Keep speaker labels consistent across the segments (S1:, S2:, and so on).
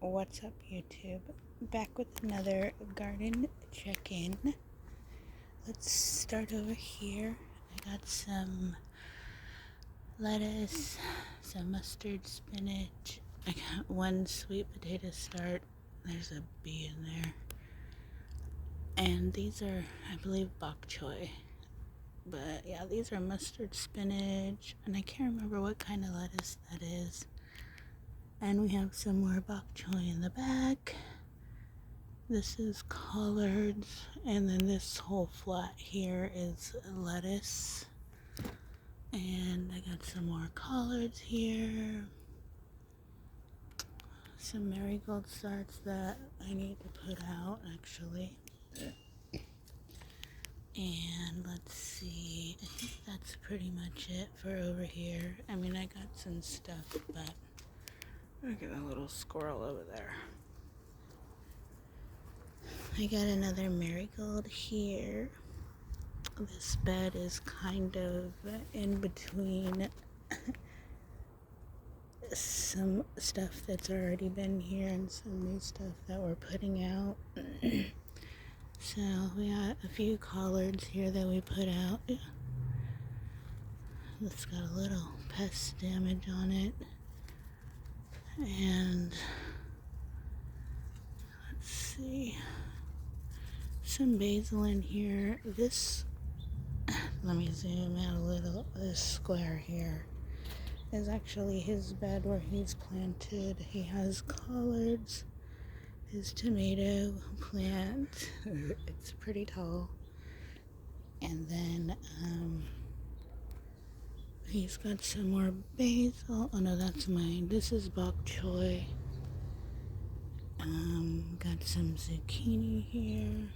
S1: What's up, YouTube? Back with another garden check-in. Let's start over here. I got some lettuce, some mustard, spinach. I got one sweet potato start. There's a bee in there. And these are, I believe, bok choy. But yeah, these are mustard, spinach, and I can't remember what kind of lettuce that is. And we have some more bok choy in the back. This is collards, and then this whole flat here is lettuce. And I got some more collards here. Some marigold starts that I need to put out, actually. And let's see, I think that's pretty much it for over here. I mean, I got some stuff, but look at a little squirrel over there. I got another marigold here. This bed is kind of in between some stuff that's already been here and some new stuff that we're putting out. So we got a few collards here that we put out. It's got a little pest damage on it. And let's see, some basil in here. This, let me zoom out a little. This square here is actually his bed where he's planted. He has collards, his tomato plant. It's pretty tall. And then he's got some more basil. Oh no, that's mine. This is bok choy. Got some zucchini here.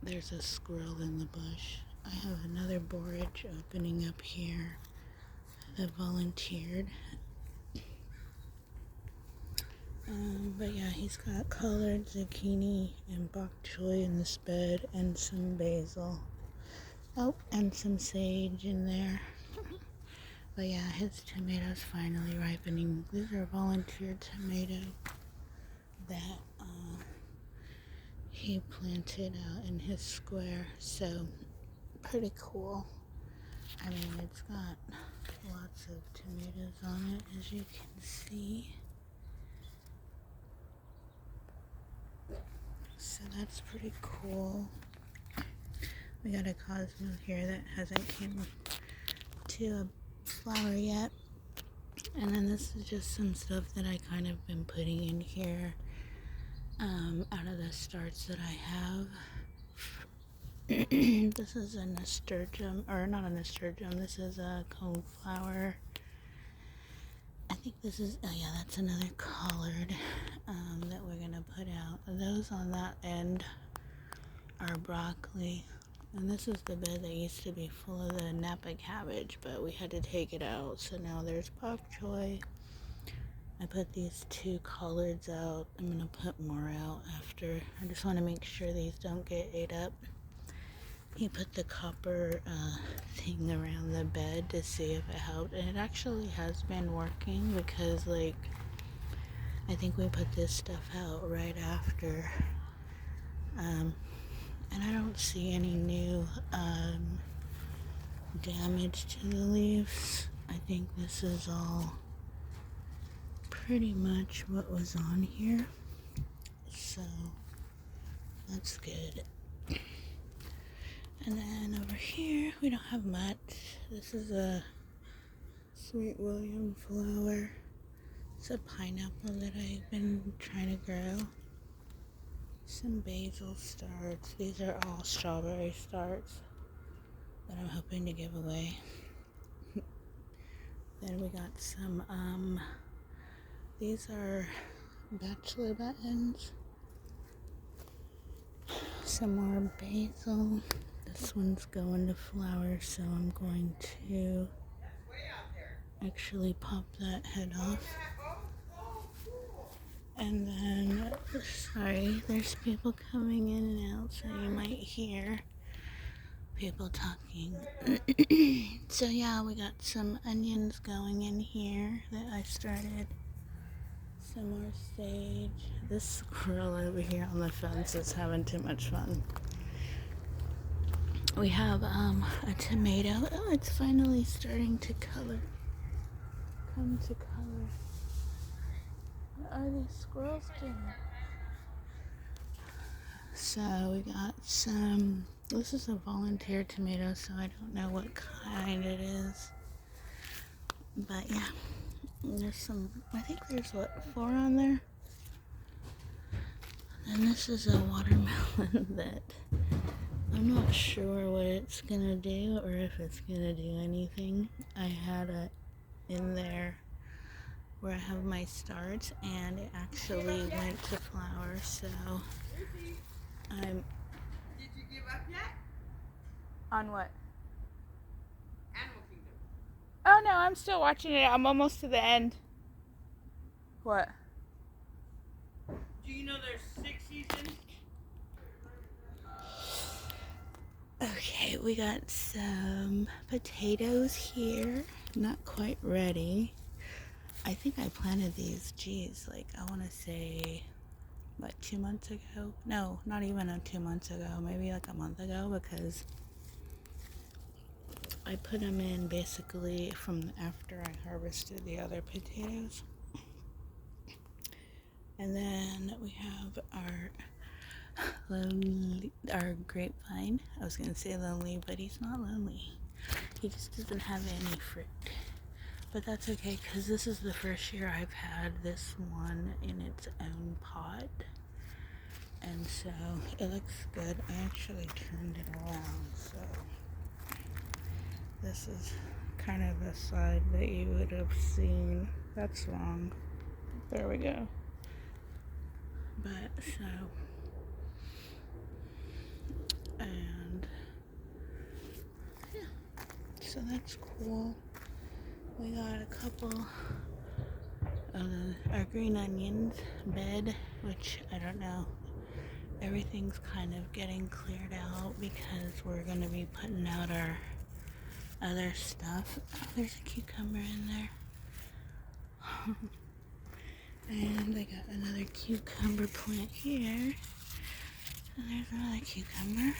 S1: There's a squirrel in the bush. I have another borage opening up here that volunteered. But yeah, he's got collard, zucchini, and bok choy in this bed, and some basil. Oh, and some sage in there. But yeah, his tomatoes finally ripening. These are volunteer tomatoes that he planted out in his square. So pretty cool. I mean, it's got lots of tomatoes on it, as you can see. So that's pretty cool. We got a Cosmo here that hasn't came to a flower yet. And then this is just some stuff that I kind of been putting in here out of the starts that I have. This is a nasturtium, or not a nasturtium, this is a coneflower. I think this is, oh yeah, that's another collard that we're gonna put out. Those on that end are broccoli. And this is the bed that used to be full of the Napa cabbage, but we had to take it out. So now there's bok choy. I put these two collards out. I'm gonna put more out after. I just want to make sure these don't get ate up. He put the copper thing around the bed to see if it helped, and it actually has been working because, like, I think we put this stuff out right after, and I don't see any new damage to the leaves. I think this is all pretty much what was on here, so that's good. And then over here, we don't have much. This is a Sweet William flower. It's a pineapple that I've been trying to grow. Some basil starts. These are all strawberry starts that I'm hoping to give away. Then we got some, these are bachelor buttons. Some more basil. This one's going to flower, so I'm going to actually pop that head off. And then, sorry, there's people coming in and out, so you might hear people talking. So yeah, we got some onions going in here that I started some more sage. This squirrel over here on the fence is having too much fun. We have a tomato. Oh, it's finally starting to come to color. What are these squirrels doing? So we got some, this is a volunteer tomato, so I don't know what kind it is. But yeah, there's some, I think there's what, 4 on there? And this is a watermelon that I'm not sure what it's gonna do or if it's gonna do anything. I had it in there where I have my starts and it actually went to flower, so I'm...
S2: Did you give up yet?
S1: On what?
S2: Animal Kingdom.
S1: Oh no, I'm still watching it. I'm almost to the end. What?
S2: Do you know there's 6 seasons?
S1: Okay, we got some potatoes here. Not quite ready. I think I planted these, geez, like I want to say, what, 2 months ago? No, not even 2 months ago. Maybe like a month ago, because I put them in basically from after I harvested the other potatoes. And then we have our grapevine. I was gonna say lonely, but he's not lonely. He just doesn't have any fruit. But that's okay, because this is the first year I've had this one in its own pot. And so it looks good. I actually turned it around, so this is kind of the side that you would have seen. That's wrong. There we go. But so, and yeah, so that's cool. We got a couple of our green onions bed, which I don't know. Everything's kind of getting cleared out because we're going to be putting out our other stuff. Oh, there's a cucumber in there. And I got another cucumber plant here. And there's another cucumber.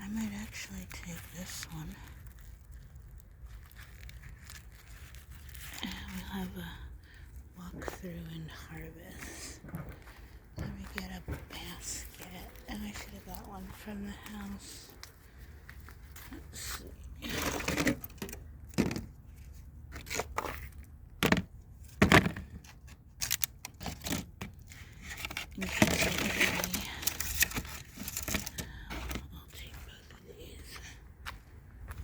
S1: I might actually take this one. And we'll have a walk through and harvest. Let me get a basket. And I should have got one from the house. Let's see. I'll take both of these.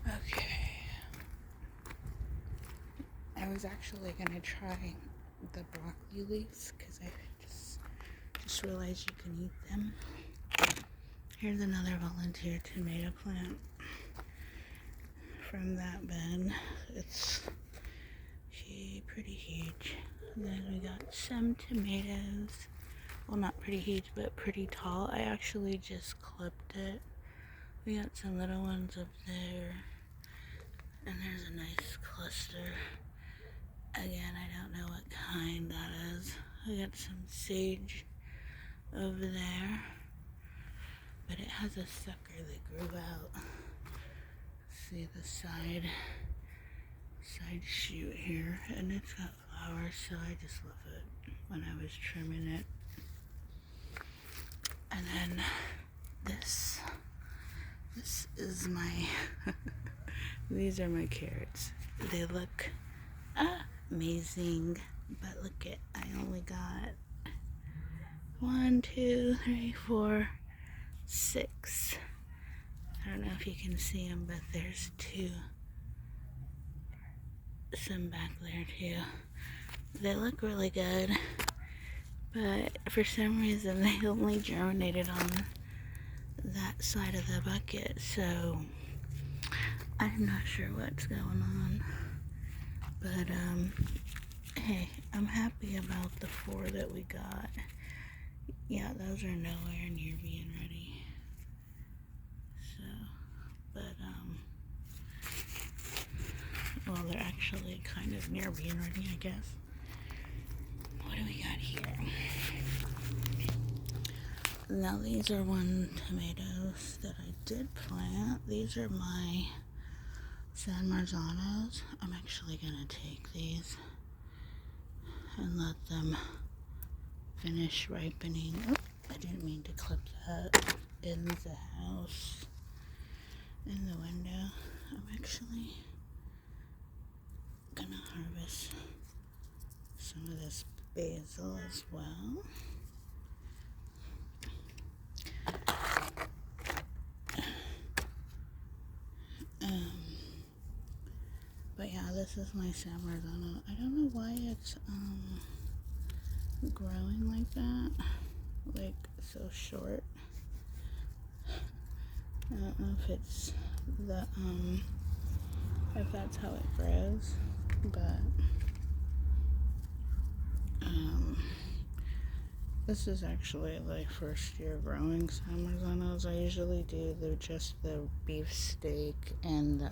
S1: Okay. I was actually gonna try the broccoli leaves because I just realized you can eat them. Here's another volunteer tomato plant from that bed. It's pretty huge. And then we got some tomatoes. Well, not pretty huge, but pretty tall. I actually just clipped it. We got some little ones up there. And there's a nice cluster. Again, I don't know what kind that is. I got some sage over there. But it has a sucker that grew out. See the side shoot here. And it's got flowers, so I just love it when I was trimming it. And then this is my, these are my carrots. They look amazing, but look at, I only got 1, 2, 3, 4, 6. I don't know if you can see them, but there's 2. Some back there too. They look really good, but for some reason they only germinated on that side of the bucket, so I'm not sure what's going on. But hey, I'm happy about the 4 that we got. Yeah, those are nowhere near being ready. So, but well, they're actually kind of near being ready, I guess. What what do we got here? Now these are one tomatoes that I did plant. These are my San Marzanos. I'm actually gonna take these and let them finish ripening. Oh, I didn't mean to clip that in the house, in the window. I'm actually gonna harvest some of this basil as well. But yeah, this is my San Marzano. I don't know why it's growing like that, like so short. I don't know if it's the if that's how it grows, but this is actually the first year growing San Marzanos. I usually do just the beef steak and the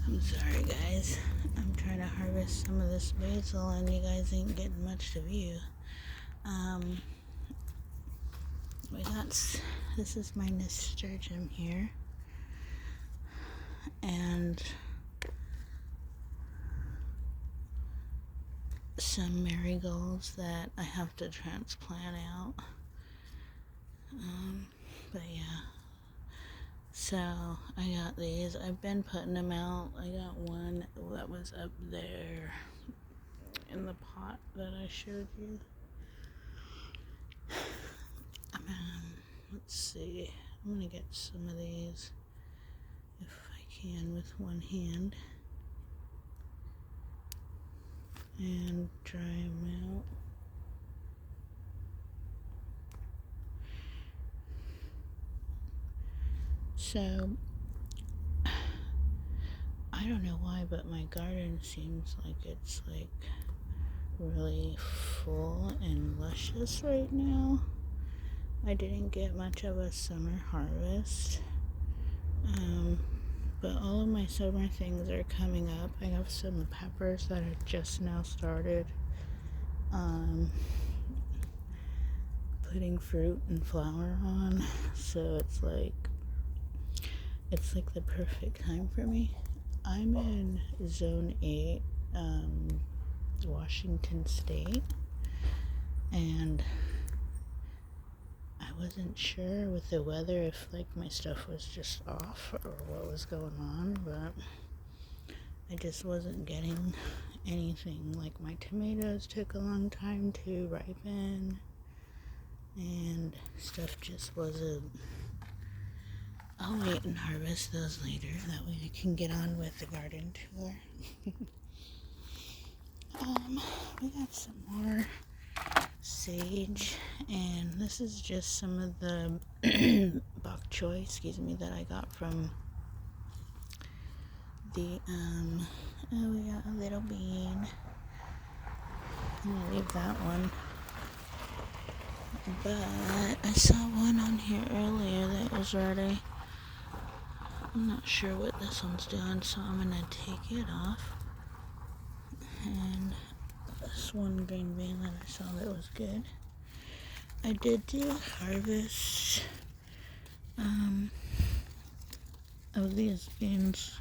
S1: I'm sorry guys, I'm trying to harvest some of this basil and you guys ain't getting much to view. This is my nasturtium here, and some marigolds that I have to transplant out. But yeah, so I got these. I've been putting them out. I got one that was up there in the pot that I showed you. Let's see. I'm gonna get some of these if I can with one hand and dry them out. So I don't know why, but my garden seems like it's like really full and luscious right now. I didn't get much of a summer harvest, but all of my summer things are coming up. I have some peppers that are just now started putting fruit and flower on, so it's like the perfect time for me. I'm in Zone 8, Washington State, and I wasn't sure with the weather if like my stuff was just off or what was going on, but I just wasn't getting anything. Like my tomatoes took a long time to ripen and stuff just wasn't. I'll wait and harvest those later, that way I can get on with the garden tour. We got some more sage, and this is just some of the bok choy, that I got from the we got a little bean. I'm gonna leave that one, but I saw one on here earlier that was ready. I'm not sure what this one's doing, so I'm gonna take it off. And this one green bean that I saw that was good. I did do a harvest of these beans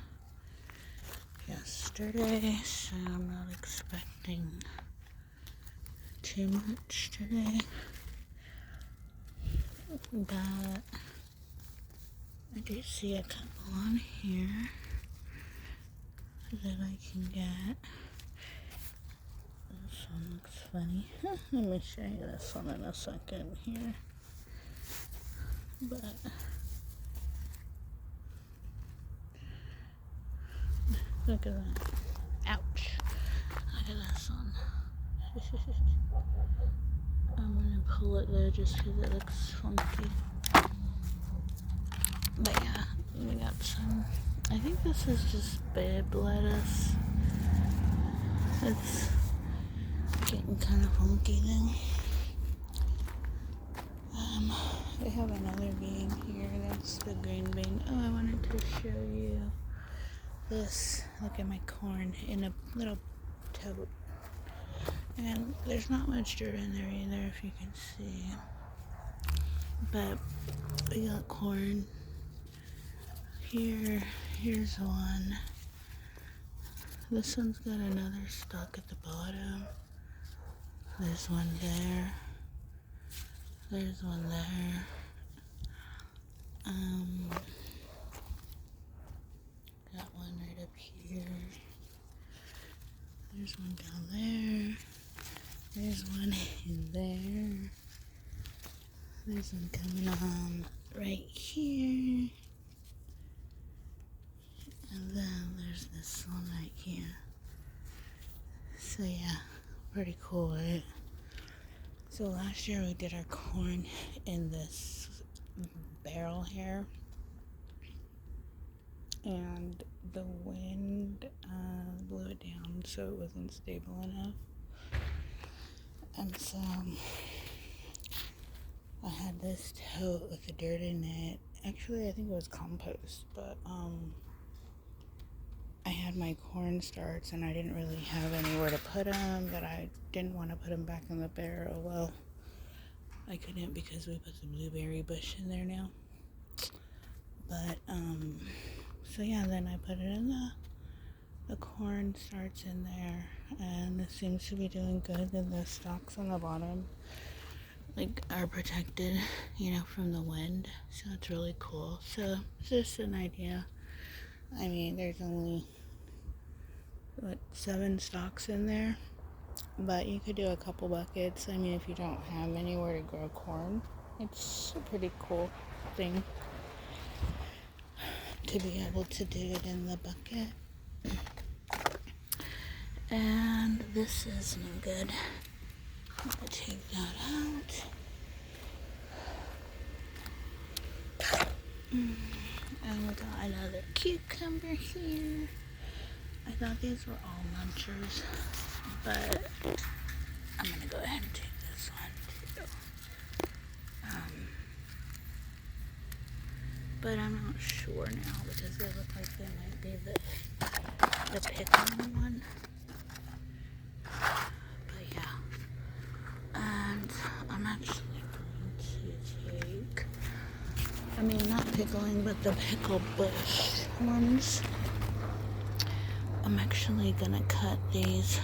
S1: yesterday, so I'm not expecting too much today. But I do see a couple on here that I can get. This one looks funny. Let me show you this one in a second here. But look at that. Ouch. Look at this one. I'm gonna pull it there just because it looks funky. But yeah, we got some. I think this is just babe lettuce. It's getting kind of funky though. We have another bean here. That's the green bean. Oh, I wanted to show you this. Look at my corn in a little tote. And there's not much dirt in there either, if you can see. But we got corn here. Here's one. This one's got another stalk at the bottom. There's one there. There's one there. Got one right up here. There's one down there. There's one in there. There's one coming on right here. And then there's this one right here. So yeah, pretty cool, right? So last year we did our corn in this barrel here. And the wind blew it down, so it wasn't stable enough. And so I had this tote with the dirt in it. Actually, I think it was compost, but I had my corn starts and I didn't really have anywhere to put them, but I didn't want to put them back in the barrel. Well, I couldn't because we put the blueberry bush in there now. But so yeah, then I put it in the corn starts in there, and it seems to be doing good. And the stalks on the bottom are protected, from the wind, so it's really cool. So it's just an idea. I mean, there's only 7 stalks in there, but you could do a couple buckets. I mean, if you don't have anywhere to grow corn, it's a pretty cool thing to be able to do it in the bucket. And this is no good. I'm gonna take that out. And we got another cucumber here. I thought these were all munchers, but I'm gonna go ahead and take this one too. But I'm not sure now because they look like they might be the pickling one. But yeah. And I'm actually going to take, not pickling, but the pickle bush ones. I'm actually gonna cut these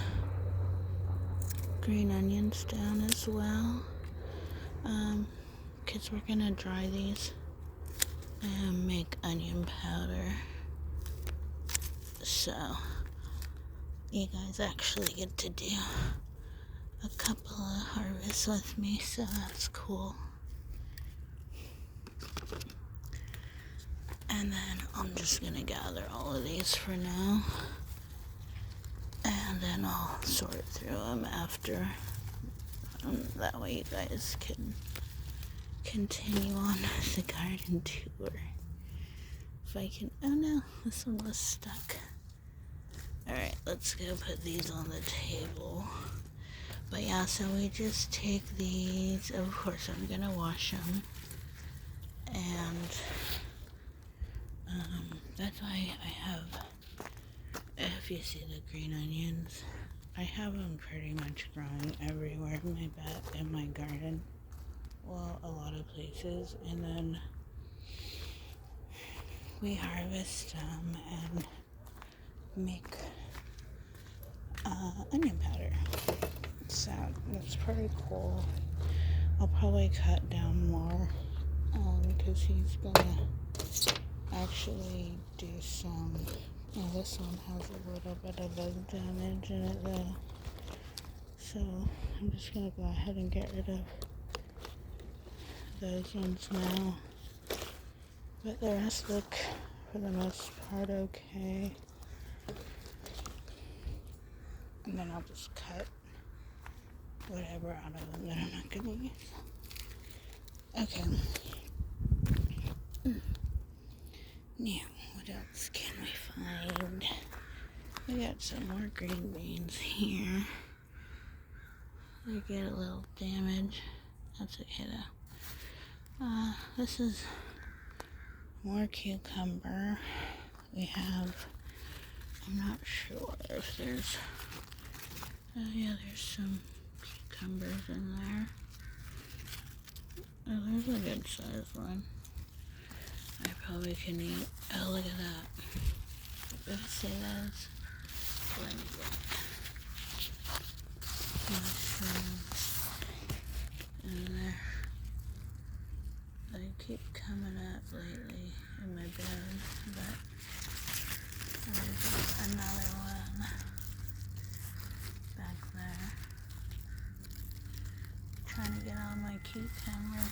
S1: green onions down as well. Because we're gonna dry these and make onion powder. So you guys actually get to do a couple of harvests with me, so that's cool. And then I'm just gonna gather all of these for now, and then I'll sort through them after. That way you guys can continue on the garden tour. If I can, oh no, this one was stuck. Alright, let's go put these on the table. But yeah, so we just take these, of course I'm gonna wash them, and that's why I have, if you see the green onions, I have them pretty much growing everywhere in my garden. Well, a lot of places. And then we harvest them and make onion powder. So that's pretty cool. I'll probably cut down more because he's gonna actually do some. Oh, this one has a little bit of bug damage in it though, so I'm just gonna go ahead and get rid of those ones now. But the rest look, for the most part, okay. And then I'll just cut whatever out of them that I'm not gonna use. Okay. Now, what else can we find? We got some more green beans here. They get a little damage. That's okay though. This is more cucumber. We have, I'm not sure if there's Oh yeah, there's some cucumbers in there. Oh, there's a good sized one. I probably can eat. Oh, look at that. Did I say those? Let me get mushrooms in there. They keep coming up lately in my bed, but there's another one back there. Trying to get all my cucumber.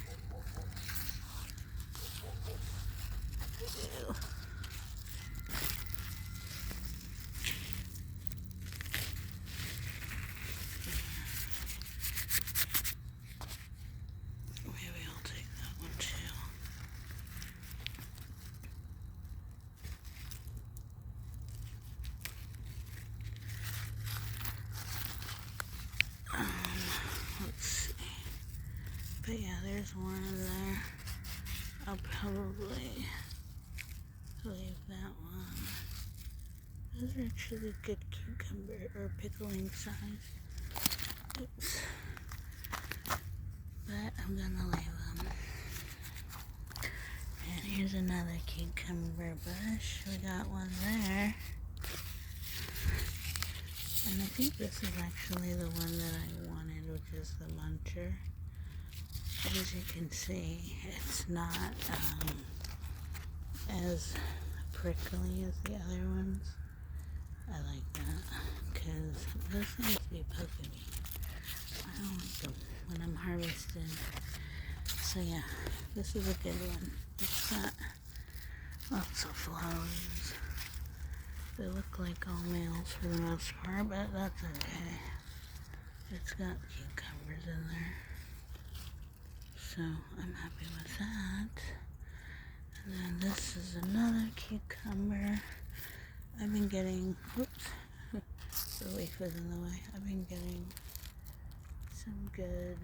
S1: Ew. Maybe I'll take that one too. Let's see. But yeah, there's one in there. I'll probably leave that one. Those are actually good cucumber or pickling size. Oops. But I'm gonna leave them. And here's another cucumber bush. We got one there. And I think this is actually the one that I wanted, which is the muncher. As you can see, it's not as prickly as the other ones. I like that because those things be poking me. I don't like them when I'm harvesting. So yeah, this is a good one. It's got lots of flowers. They look like all males for the most part, but that's okay. It's got cucumbers in there. So I'm happy with that. And then this is another cucumber. I've been getting, whoops, the leaf is in the way. I've been getting some good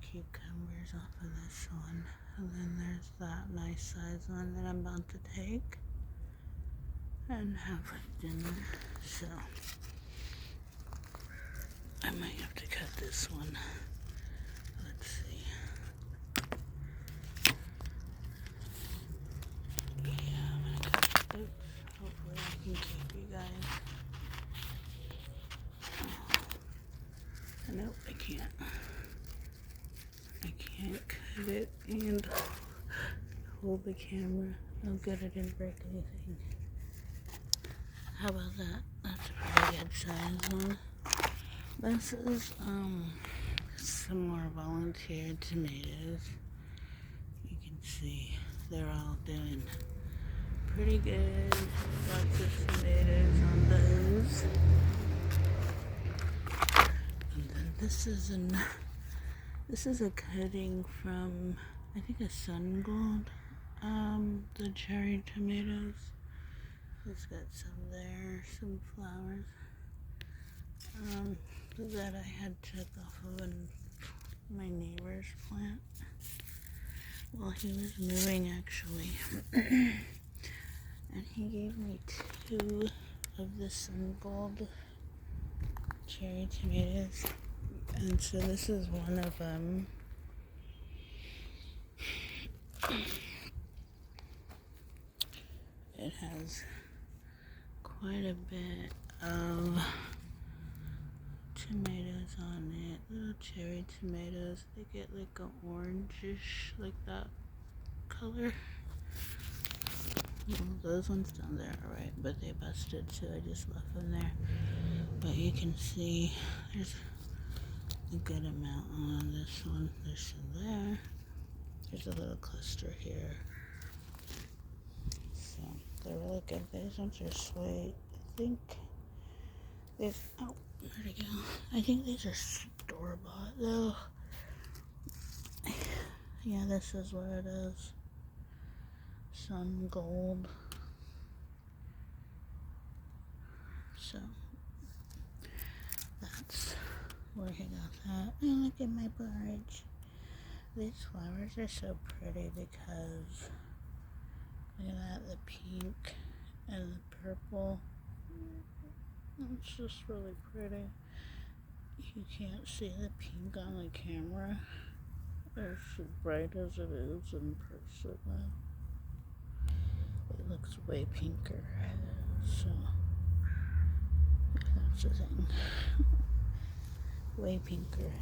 S1: cucumbers off of this one. And then there's that nice size one that I'm about to take and have for dinner. So I might have to cut this one. Let's see. Yeah, I'm gonna cut it. Oops. Hopefully I can keep you guys. Nope, I can't. I can't cut it and hold the camera. Oh good, I didn't break anything. How about that? That's a pretty good size one. This is some more volunteer tomatoes. You can see they're all doing pretty good. Lots of tomatoes on those. And then this is a cutting from I think a Sun Gold. The cherry tomatoes. It's got some there, some flowers. That I had took off of my neighbor's plant while he was moving actually. And he gave me 2 of the Sun Gold cherry tomatoes. And so this is one of them. It has quite a bit of tomatoes on it, little cherry tomatoes. They get like an orangish, like that color. Well, those ones down there are right, but they busted, so I just left them there. But you can see there's a good amount on this one. There's some there. There's a little cluster here. So they're really good. These ones are sweet. I think these, oh, where'd it go? I think these are store-bought though. Yeah, this is what it is. Sun Gold. So that's where he got that. And look at my barge. These flowers are so pretty because look at that, the pink and the purple. It's just really pretty. You can't see the pink on the camera as bright as it is in person though. It looks way pinker. So that's the thing. Way pinker.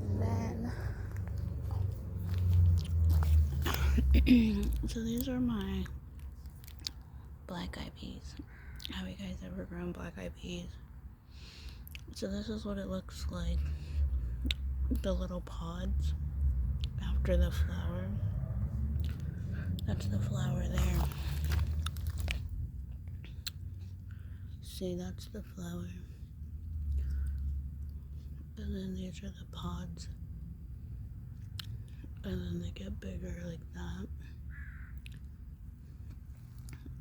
S1: And then so these are my black eyed peas. Have you guys ever grown black eyed peas? So this is what it looks like. The little pods after the flower. That's the flower there. See, that's the flower. And then these are the pods. And then they get bigger like that.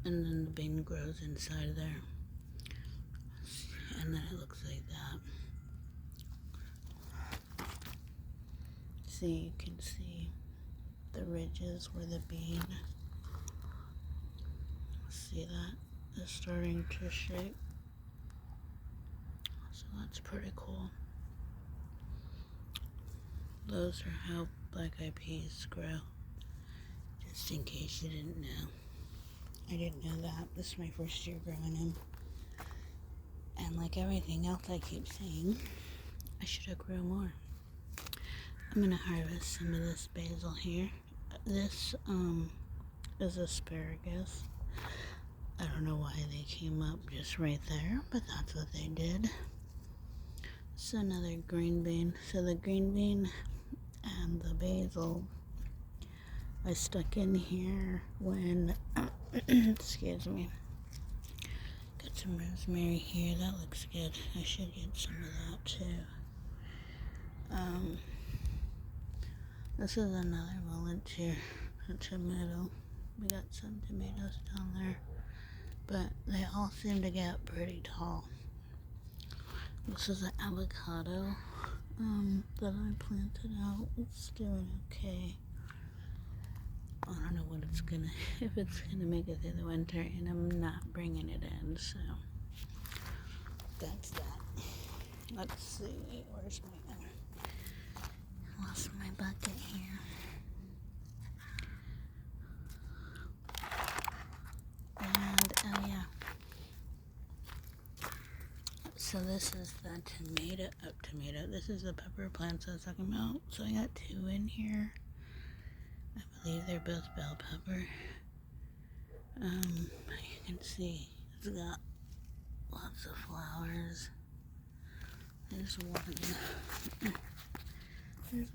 S1: And then the bean grows inside there. And then it looks like that. See, you can see the ridges where the bean. See that? It's starting to shape. So that's pretty cool. Those are how black eyed peas grow. Just in case you didn't know. I didn't know that. This is my first year growing them. And like everything else I keep saying, I should have grown more. I'm gonna harvest some of this basil here. This is asparagus. I don't know why they came up just right there, but that's what they did. It's another green bean. So the green bean and the basil I stuck in here when excuse me. Got some rosemary here. That looks good. I should get some of that too. This is another volunteer tomato. We got some tomatoes down there, but they all seem to get pretty tall. This is an avocado that I planted out. It's doing okay. I don't know what it's gonna, if it's gonna make it through the winter, and I'm not bringing it in, so that's that. Let's see, where's my, lost my bucket here. And, oh yeah. So this is the tomato, this is the pepper plants I was talking about. So I got 2 in here. I believe they're both bell pepper. You can see it's got lots of flowers. There's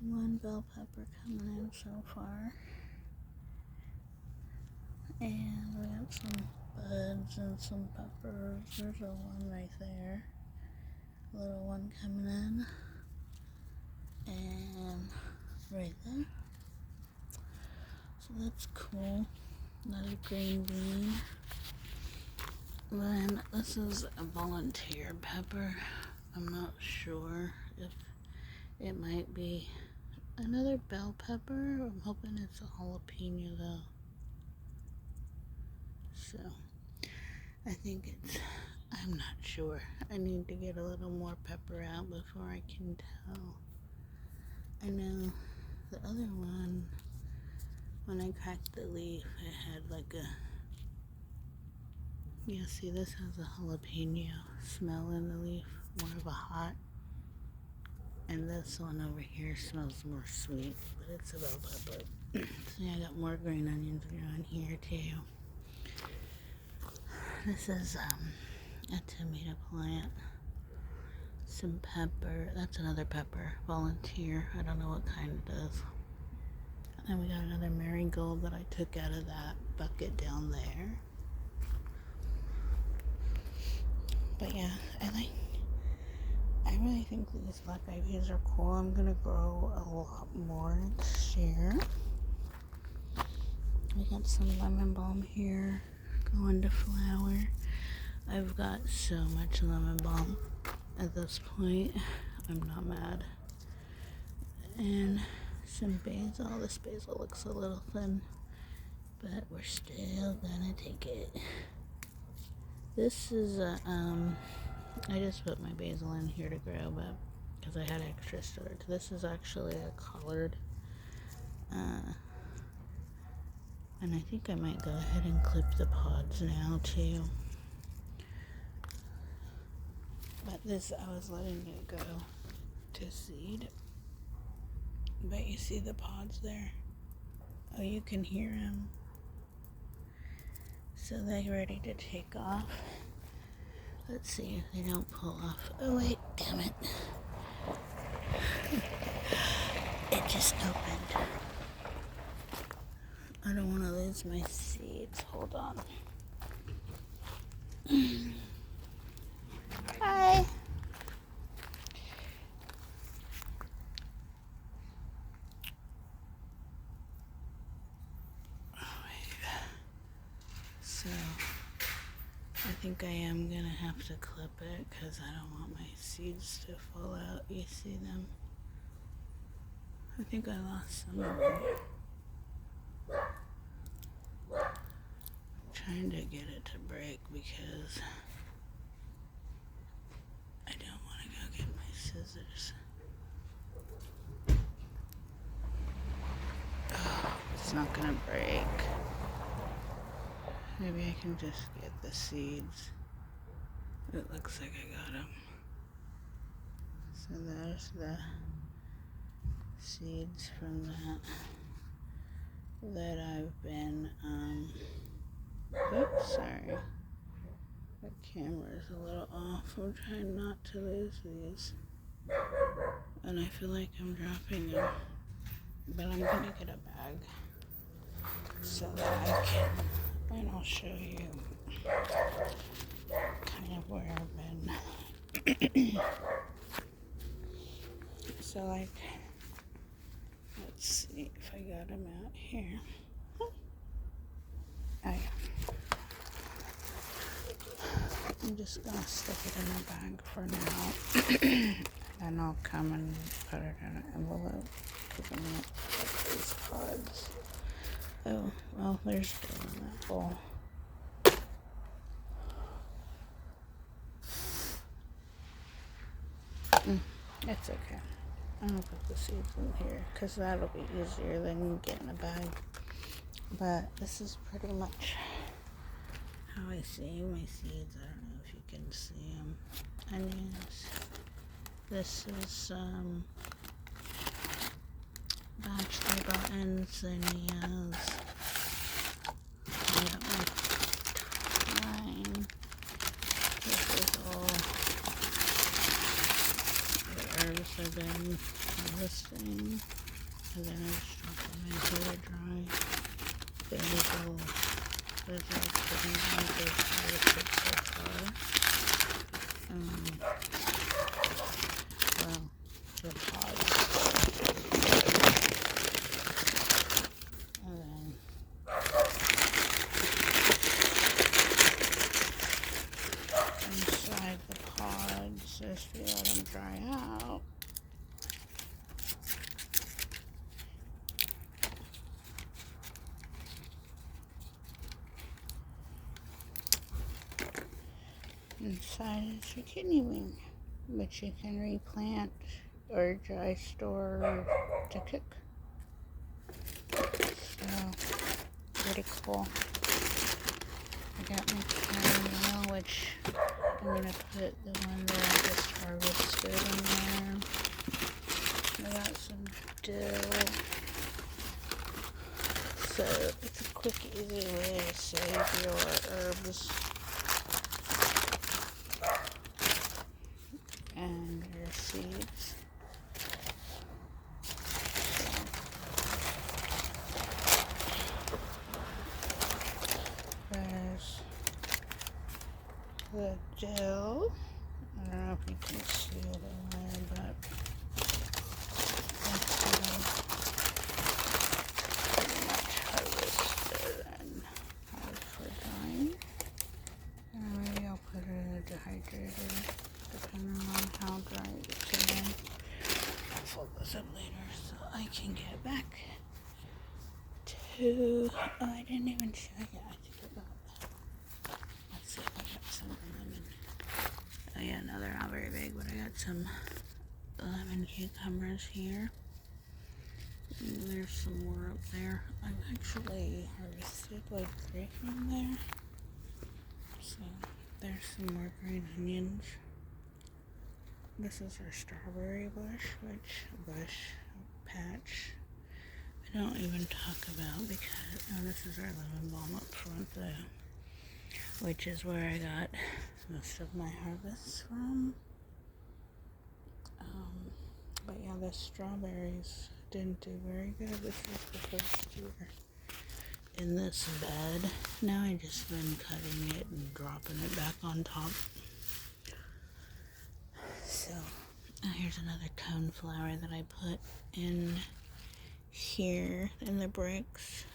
S1: one bell pepper coming in so far. And we got some buds and some peppers. There's a one right there. A little one coming in. And right there. So that's cool. Another green bean. Then this is a volunteer pepper. I'm not sure if it might be another bell pepper. I'm hoping it's a jalapeno though. So I think it's, I'm not sure. I need to get a little more pepper out before I can tell. I know the other one, when I cracked the leaf, it had like a, yeah, see, this has a jalapeno smell in the leaf, more of a hot. And this one over here smells more sweet, but it's a bell pepper. See, I got more green onions growing here too. This is a tomato plant. Some pepper, that's another pepper, volunteer. I don't know what kind it is. And we got another marigold that I took out of that bucket down there. But yeah, I really think these black eyed peas are cool. I'm gonna grow a lot more next year. We got some lemon balm here going to flower. I've got so much lemon balm at this point. I'm not mad. And some basil. This basil looks a little thin, but we're still gonna take it. This is I just put my basil in here to grow, but because I had extra storage. This is actually a collard. And I think I might go ahead and clip the pods now too. But this, I was letting it go to seed. But you see the pods there? Oh, you can hear them. So they're ready to take off. Let's see if they don't pull off. Oh wait, damn it. It just opened. I don't want to lose my seeds. Hold on. Hi. So, I think I am going to have to clip it because I don't want my seeds to fall out. You see them? I think I lost some of them. I'm trying to get it to break because I don't want to go get my scissors. Oh, it's not going to break. Maybe I can just get the seeds. It looks like I got them. So there's the seeds from that I've been, oops, sorry. The camera's a little off. I'm trying not to lose these. And I feel like I'm dropping them. But I'm gonna get a bag so that I can, and I'll show you kind of where I've been. So like, let's see if I got them out here. Oh yeah. I'm just gonna stick it in a bag for now. And I'll come and put it in an envelope. Because I'm gonna put these pods. Oh, well, there's still in that bowl. It's okay. I'll put the seeds in here because that'll be easier than getting a bag. But this is pretty much how I see my seeds. I don't know if you can see them. Onions. This is bachelor buttons and zinnias. I got my thyme. This is all the herbs I've been harvesting. And then I just drop them into the dry basil. Those are pretty good harvested so far. Well, the pods. And then inside the pods, just we let them dry out. Inside is your kidney bean, which you can replant or dry store to cook. So, pretty cool. I got my chamomile, which I'm going to put the one that I just harvested in there. I got some dill. So, it's a quick, easy way to save your herbs and your seeds. There's the dill. I don't know if you can see it in there, but that's pretty much harvested and hard for drying. And maybe I'll put it in a dehydrator, depending on how dry it gets in there. I'll fold this up later so I can get back to, oh, I didn't even show you. I think about that. Let's see if I got some yeah, no, they're not very big, but I got some lemon cucumbers here. There's some more up there. I've actually harvested like 3 from there. So there's some more green onions. This is our strawberry patch. I don't even talk about because this is our lemon balm up front though, which is where I got most of my harvests from. But yeah, the strawberries didn't do very good. This is the first year in this bed. Now I just been cutting it and dropping it back on top. So here's another coneflower that I put in here in the bricks.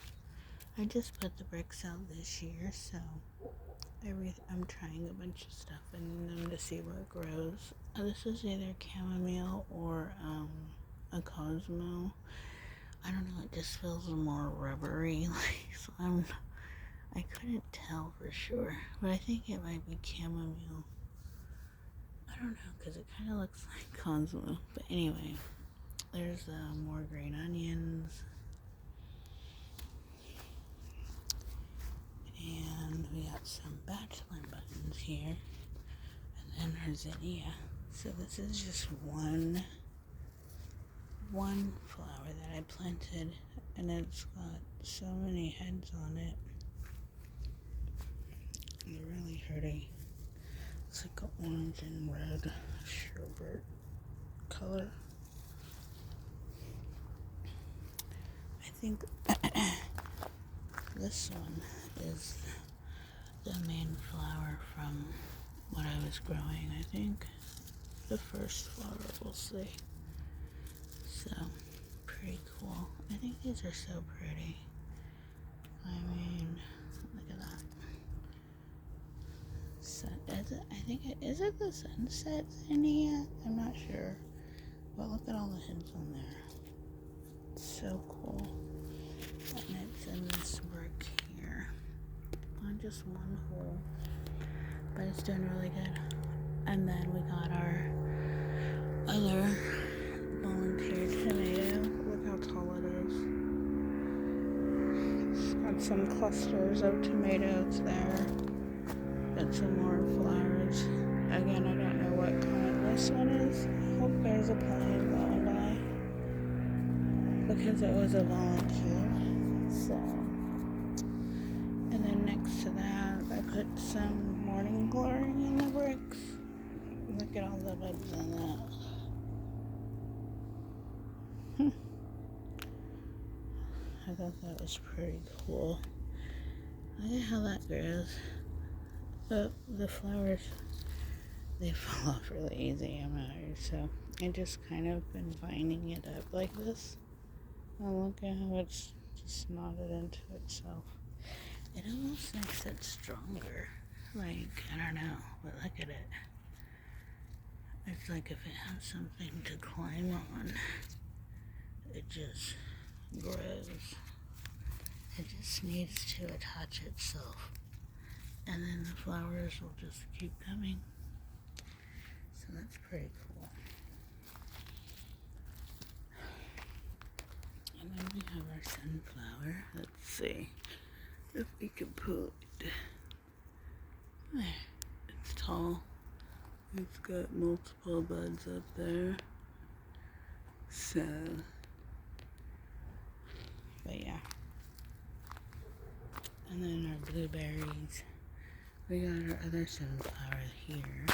S1: I just put the bricks out this year, so I'm trying a bunch of stuff in them to see what grows. This is either chamomile or a cosmo. I don't know, it just feels more rubbery, so I couldn't tell for sure, but I think it might be chamomile. I don't know, because it kind of looks like cosmo, but anyway, there's more green onions, and we got some bachelor buttons here, and then our zinnia. So this is just one flower that I planted, and it's got so many heads on it. They're really pretty. It's like an orange and red sherbet color. I think this one is the main flower from what I was growing, I think. The first flower, we'll see. So, pretty cool. I think these are so pretty. I mean, look at that. Is it the sunset zinnia? I'm not sure. But look at all the heads on there. It's so cool. And it's in this brick here. On just one hole. But it's doing really good. And then we got our other volunteer tomato. Look how tall it is. It's got some clusters of tomatoes there. Got some more flowers. Again, I don't know what kind this one is. I hope there's a plane going by. Because it was a volunteer. So. And then next to that, I put some morning glory in the bricks. Look at all the buds in that. I thought that was pretty cool. Look at how that grows. But the flowers, they fall off really easy, I'm not sure. So I just kind of been vining it up like this. And look at how it's just knotted into itself. It almost makes it stronger. Like, I don't know, but look at it. It's like if it has something to climb on, it just grows. It just needs to attach itself. And then the flowers will just keep coming. So that's pretty cool. And then we have our sunflower. Let's see if we can pull it. There. It's tall. It's got multiple buds up there. So, but yeah. And then our blueberries. We got our other sunflower here.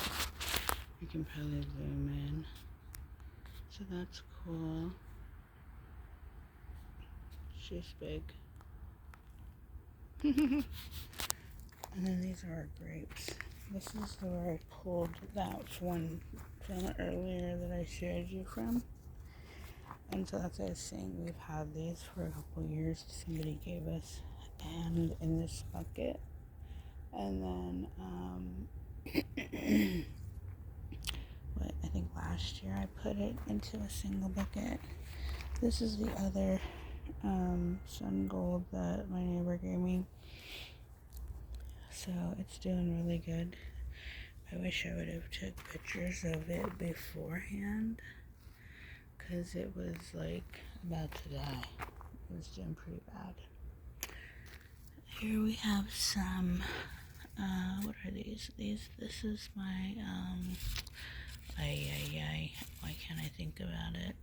S1: You can probably zoom in. So that's cool. She's big. And then these are our grapes. This is where I pulled that one from earlier that I showed you from. And so that's what I was saying. We've had these for a couple years. Somebody gave us, and in this bucket. And then, I think last year I put it into a single bucket. This is the other sun gold that my neighbor gave me. So it's doing really good. I wish I would have took pictures of it beforehand, because it was like about to die. It was doing pretty bad. Here we have some, what are these? This is my, why can't I think about it?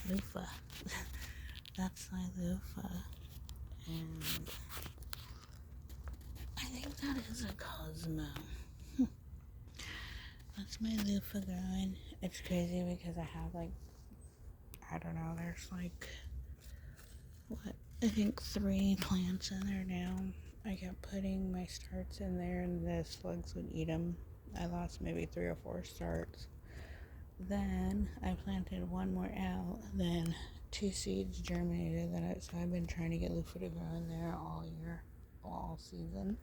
S1: Loofah. That's my loofah. And I think that is a Cosmo. That's my loofah growing. It's crazy because I have like, I don't know, there's like, what, I think 3 plants in there now. I kept putting my starts in there and the slugs would eat them. I lost maybe 3 or 4 starts. Then I planted 1 more out, then 2 seeds germinated in it, so I've been trying to get loofah to grow in there all year, all season.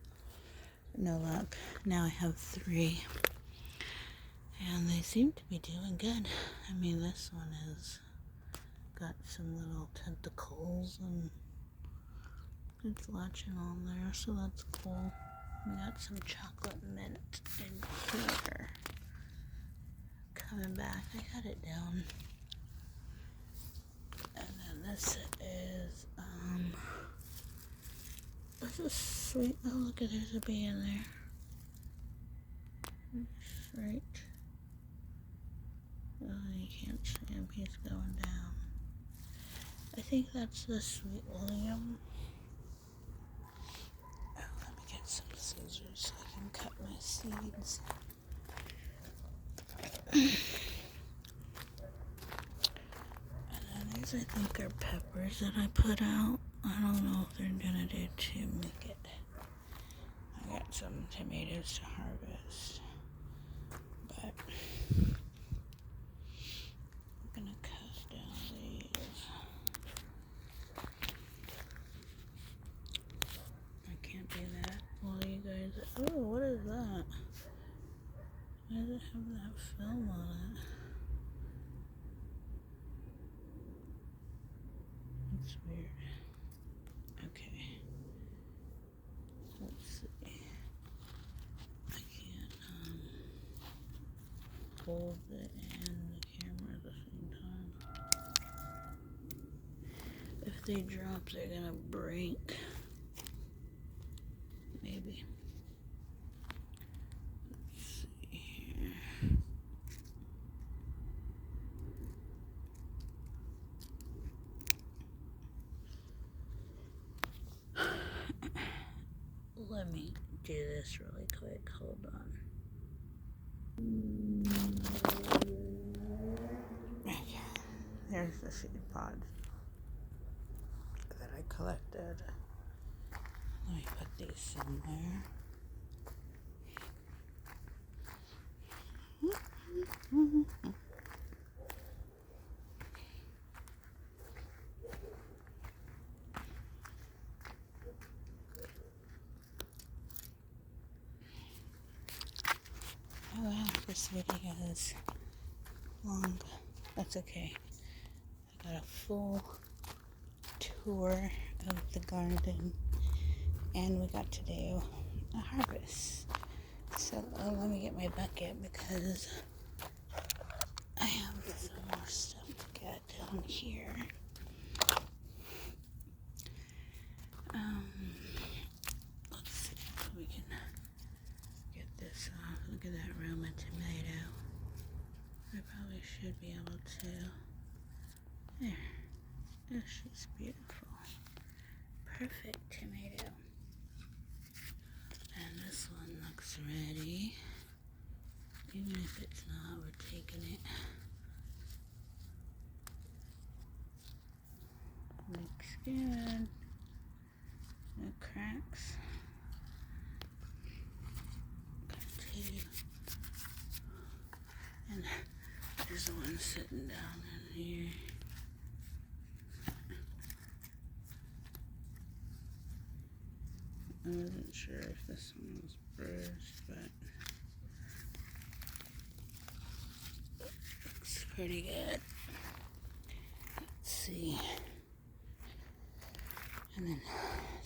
S1: No luck. Now I have 3. And they seem to be doing good. I mean, this one has got some little tentacles and it's latching on there, so that's cool. We got some chocolate mint in here. Coming back, I got it down. And then this is sweet. Oh, look at, there's a bee in there. Right. Oh, you can't see him, he's going down. I think that's the Sweet William. Oh, let me get some scissors so I can cut my seeds. And then these, I think, are peppers that I put out. I don't know if they're gonna do to make it. I got some tomatoes to harvest. But I'm gonna cut down these. I can't do that while you guys. Oh, what is that? Why does it have that film on it? That's weird. Okay. Let's see. I can't hold it and the camera at the same time. If they drop, they're gonna break. Maybe. Let's see here. Let me do this really quick. Hold on. Okay. There's the seed pods that I collected. Let me put these somewhere. Oh wow, this video is long. That's okay. I got a full tour of the garden and we got to do a harvest. So let me get my bucket because I have some more stuff to get down here. Let's see if we can get this off. Look at that Roma tomato. I probably should be able to. There. Oh, she's beautiful. Perfect tomato. And this one looks ready. Even if it's not, we're taking it. Looks good. No cracks. Got 2. And there's the one sitting down in here. I wasn't sure if this one was bruised, but looks pretty good. Let's see. And then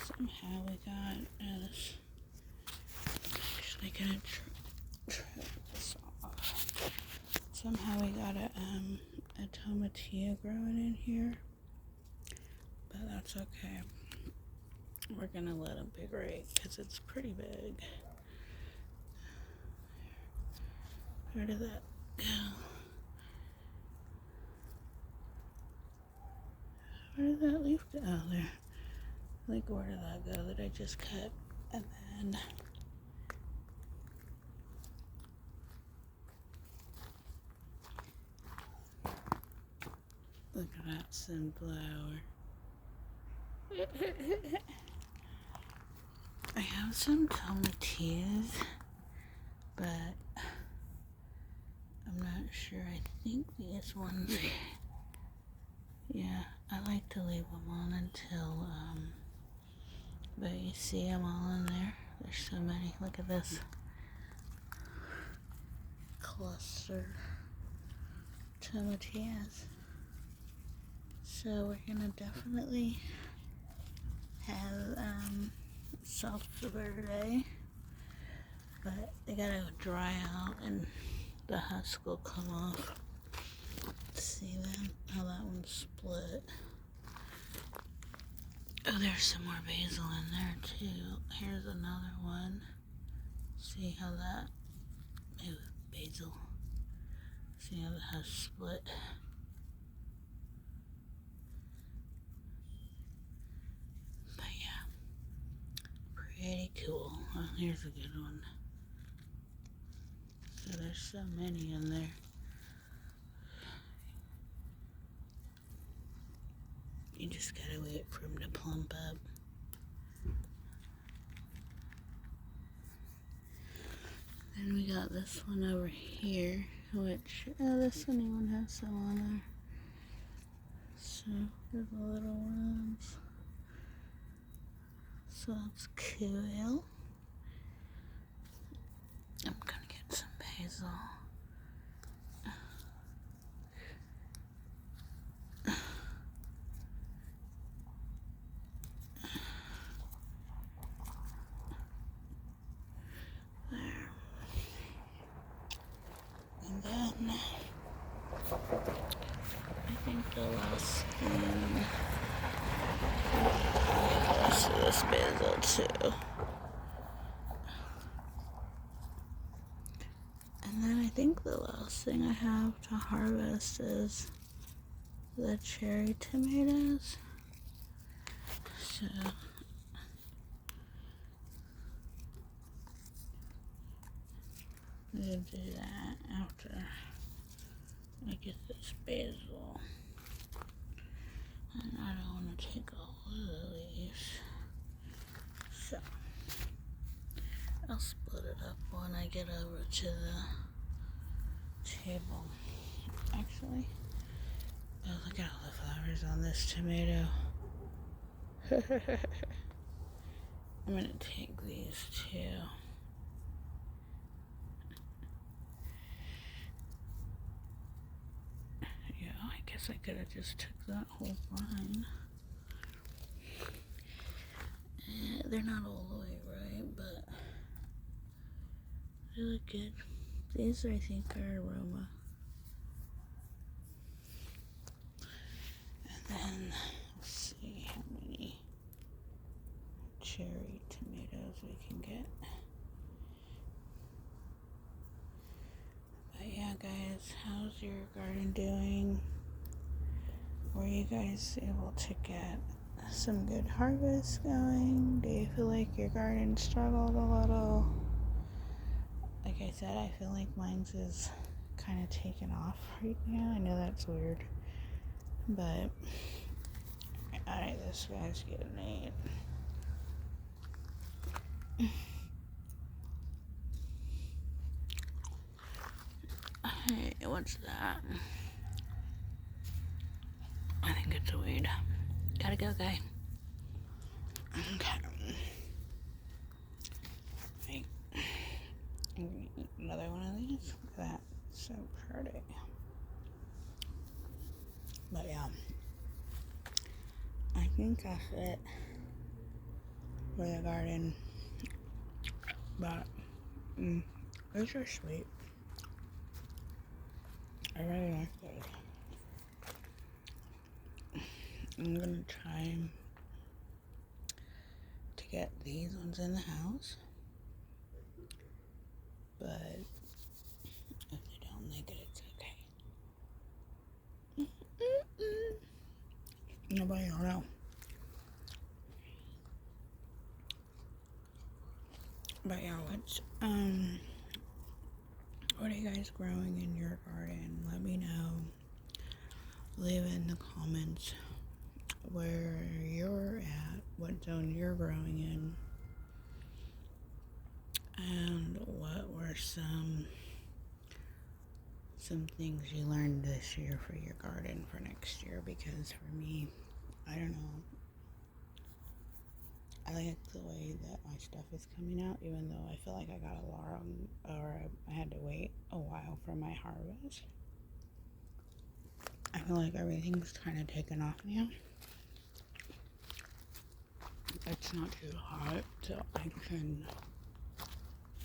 S1: somehow we got this. I'm actually gonna somehow we got a tomatillo growing in here, but that's okay. We're gonna let him be great because it's pretty big. Where did that go? Where did that leaf go? Oh, there. Like, where did that go that I just cut? And then look at that sunflower. I have some tomatillos, but I'm not sure. I think these ones, yeah, I like to leave them on until, but you see them all in there. There's so many. Look at this cluster tomatillas. So we're gonna definitely have salsa verde, but they gotta dry out and the husk will come off. See that? How that one's split. Oh, there's some more basil in there too. Here's another one. See how that? Ooh, basil. See how the husk split? But yeah, pretty cool. Oh, here's a good one. So there's so many in there. You just gotta wait for them to plump up. Then we got this one over here, which, this one even has some on there. So, there's the little ones. So that's cool. I'm gonna get some basil. There. And then I think the last thing, let's do this basil too. And then I think the last thing I have to harvest is the cherry tomatoes. So I'm gonna do that after I get this basil. And I don't want to take all of the leaves. So I'll split it up when I get over to the table. Actually, oh, look at all the flowers on this tomato. I'm gonna take these too. Yeah, I guess I could have just took that whole vine. They're not all the way right, but they look good. These, I think, are aroma. And then, let's see how many cherry tomatoes we can get. But yeah, guys, how's your garden doing? Were you guys able to get some good harvest going? Do you feel like your garden struggled a little? Like I said, I feel like mine's is kind of taken off right now. I know that's weird, but alright, this guy's getting eight. Hey, what's that? I think it's a weed. Gotta go, guy. Okay. Right. I'm gonna eat another one of these. Look at that. So pretty. But yeah. I think that's it for the garden. But those are sweet. I really like those. I'm gonna try to get these ones in the house, but if they don't like it, it's okay. Nobody will know. But yeah, what are you guys growing in your garden? Let me know. Leave in the comments where you're at, what zone you're growing in, and what were some things you learned this year for your garden for next year. Because for me, I don't know, I like the way that my stuff is coming out, even though I feel like I got a long, or I had to wait a while for my harvest. I feel like everything's kind of taken off now. It's not too hot, so I can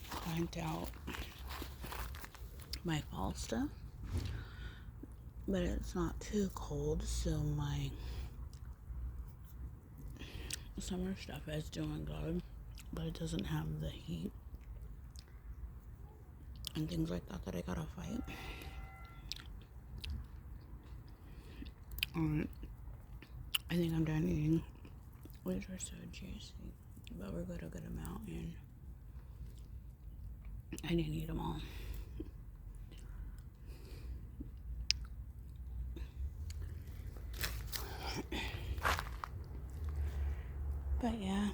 S1: plant out my fall stuff, but it's not too cold, so my summer stuff is doing good, but it doesn't have the heat and things like that I gotta fight. Alright, I think I'm done eating. These are so juicy, but we're got a good amount, and I didn't eat them all. But yeah,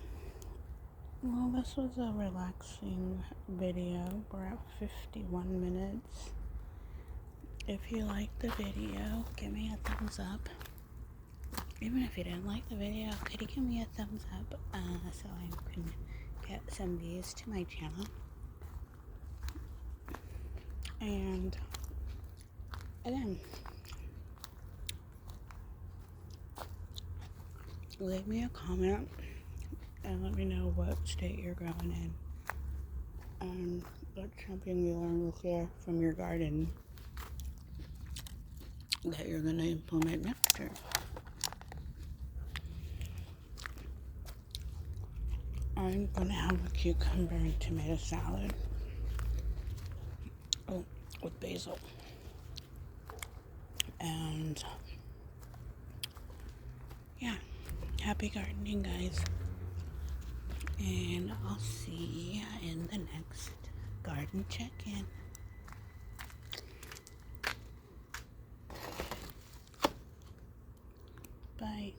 S1: well, this was a relaxing video. We're at 51 minutes. If you liked the video, give me a thumbs up. Even if you didn't like the video, could you give me a thumbs up so I can get some views to my channel? And again, leave me a comment and let me know what state you're growing in and what's something you learned this year from your garden that you're going to implement next year. I'm going to have a cucumber and tomato salad with basil. And yeah, happy gardening, guys. And I'll see you in the next garden check-in. Bye.